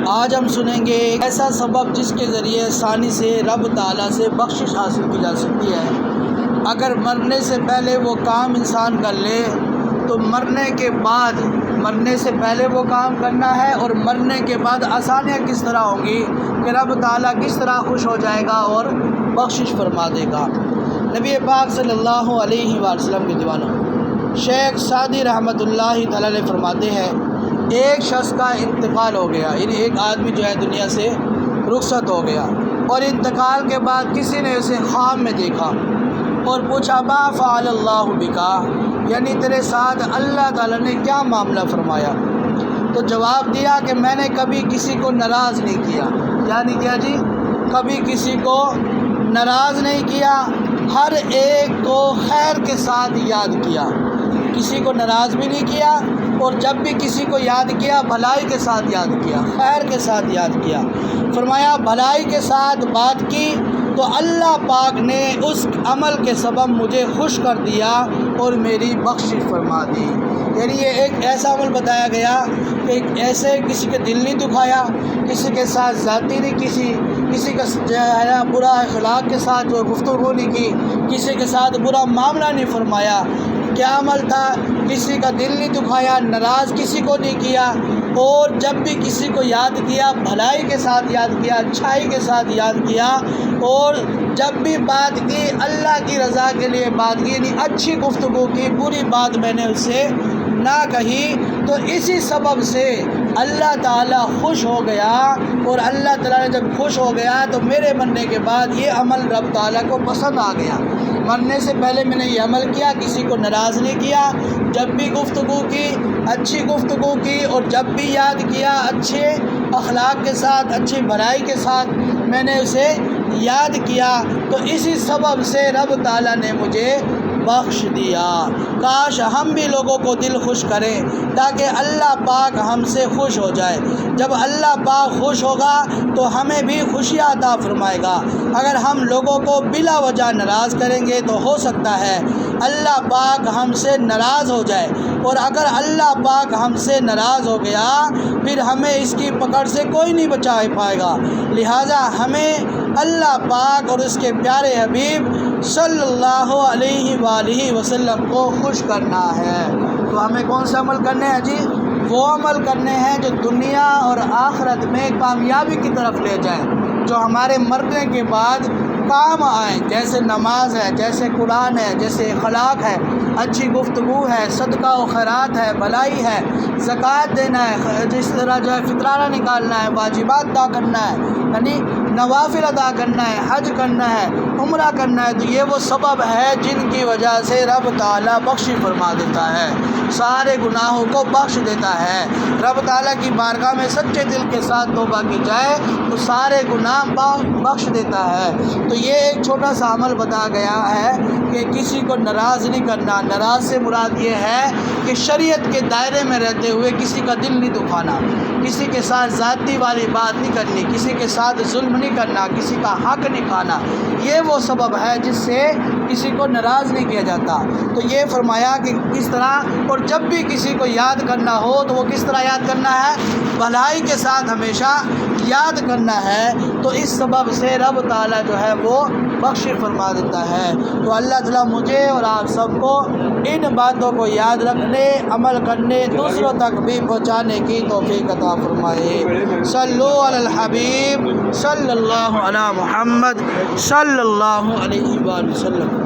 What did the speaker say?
آج ہم سنیں گے ایک ایسا سبب جس کے ذریعے آسانی سے رب تعالیٰ سے بخشش حاصل کی جا سکتی ہے۔ اگر مرنے سے پہلے وہ کام انسان کر لے تو مرنے سے پہلے وہ کام کرنا ہے، اور مرنے کے بعد آسانیاں کس طرح ہوں گی کہ رب تعالیٰ کس طرح خوش ہو جائے گا اور بخشش فرما دے گا۔ نبی پاک صلی اللہ علیہ وآلہ وسلم کے دیوانوں شیخ سعدی رحمۃ اللہ تعالیٰ علیہ فرماتے ہیں، ایک شخص کا انتقال ہو گیا، یعنی ایک آدمی جو ہے دنیا سے رخصت ہو گیا، اور انتقال کے بعد کسی نے اسے خواب میں دیکھا اور پوچھا ما فعل اللہ بکا، یعنی تیرے ساتھ اللہ تعالیٰ نے کیا معاملہ فرمایا؟ تو جواب دیا کہ میں نے کبھی کسی کو ناراض نہیں کیا، یعنی کیا جی، کبھی کسی کو ناراض نہیں کیا، ہر ایک کو خیر کے ساتھ یاد کیا، کسی کو ناراض بھی نہیں کیا، اور جب بھی کسی کو یاد کیا بھلائی کے ساتھ یاد کیا، خیر کے ساتھ یاد کیا۔ فرمایا بھلائی کے ساتھ بات کی تو اللہ پاک نے اس عمل کے سبب مجھے خوش کر دیا اور میری بخشش فرما دی۔ یعنی یہ ایک ایسا عمل بتایا گیا کہ ایسے کسی کے دل نہیں دکھایا، کسی کے ساتھ ذاتی نہیں، کسی کا جو ہے برا اخلاق کے ساتھ جو گفتگو نہیں کی، کسی کے ساتھ برا معاملہ نہیں فرمایا۔ کیا عمل تھا؟ کسی کا دل نہیں دکھایا، ناراض کسی کو نہیں کیا، اور جب بھی کسی کو یاد کیا بھلائی کے ساتھ یاد کیا، اچھائی کے ساتھ یاد کیا، اور جب بھی بات کی اللہ کی رضا کے لیے بات کی، یعنی اچھی گفتگو کی، بری بات میں نے اس سے نہ کہی، تو اسی سبب سے اللہ تعالیٰ خوش ہو گیا، اور اللہ تعالیٰ نے جب خوش ہو گیا تو میرے مرنے کے بعد یہ عمل رب تعالیٰ کو پسند آ گیا۔ مرنے سے پہلے میں نے یہ عمل کیا، کسی کو ناراض نہیں کیا، جب بھی گفتگو کی اچھی گفتگو کی، اور جب بھی یاد کیا اچھے اخلاق کے ساتھ، اچھی بھلائی کے ساتھ میں نے اسے یاد کیا، تو اسی سبب سے رب تعالیٰ نے مجھے بخش دیا۔ کاش ہم بھی لوگوں کو دل خوش کریں تاکہ اللہ پاک ہم سے خوش ہو جائے۔ جب اللہ پاک خوش ہوگا تو ہمیں بھی خوشیاں عطا فرمائے گا۔ اگر ہم لوگوں کو بلا وجہ ناراض کریں گے تو ہو سکتا ہے اللہ پاک ہم سے ناراض ہو جائے، اور اگر اللہ پاک ہم سے ناراض ہو گیا پھر ہمیں اس کی پکڑ سے کوئی نہیں بچا پائے گا۔ لہٰذا ہمیں اللہ پاک اور اس کے پیارے حبیب صلی اللہ علیہ وآلہ وسلم کو خوش کرنا ہے۔ تو ہمیں کون سے عمل کرنے ہیں جی؟ وہ عمل کرنے ہیں جو دنیا اور آخرت میں کامیابی کی طرف لے جائیں، جو ہمارے مرنے کے بعد کام آئیں، جیسے نماز ہے، جیسے قرآن ہے، جیسے اخلاق ہے، اچھی گفتگو ہے، صدقہ و خیرات ہے، بھلائی ہے، زکوٰۃ دینا ہے، جس طرح جو ہے فطرانہ نکالنا ہے، واجبات ادا کرنا ہے، یعنی نوافل ادا کرنا ہے، حج کرنا ہے، عمرہ کرنا ہے، تو یہ وہ سبب ہے جن کی وجہ سے رب تعالیٰ بخشش فرما دیتا ہے، سارے گناہوں کو بخش دیتا ہے۔ رب تعالیٰ کی بارگاہ میں سچے دل کے ساتھ توبہ کی جائے تو سارے گناہ بخش دیتا ہے۔ تو یہ ایک چھوٹا سا عمل بتایا گیا ہے کہ کسی کو ناراض نہیں کرنا۔ ناراض سے مراد یہ ہے کہ شریعت کے دائرے میں رہتے ہوئے کسی کا دل نہیں دکھانا، کسی کے ساتھ ذاتی والی بات نہیں کرنی، کسی کے ساتھ ظلم نہیں کرنا، کسی کا حق نہیں کھانا، یہ وہ سبب ہے جس سے کسی کو ناراض نہیں کیا جاتا۔ تو یہ فرمایا کہ کس طرح، اور جب بھی کسی کو یاد کرنا ہو تو وہ کس طرح یاد کرنا ہے؟ بھلائی کے ساتھ ہمیشہ یاد کرنا ہے، تو اس سبب سے رب تعالیٰ جو ہے وہ بخش فرما دیتا ہے۔ تو اللہ تعالیٰ مجھے اور آپ سب کو ان باتوں کو یاد رکھنے، عمل کرنے، دوسروں تک بھی پہنچانے کی توفیق عطا فرمائے۔ صلو علی الحبیب صلی اللہ علی محمد صلی اللہ علیہ وآلہ وسلم۔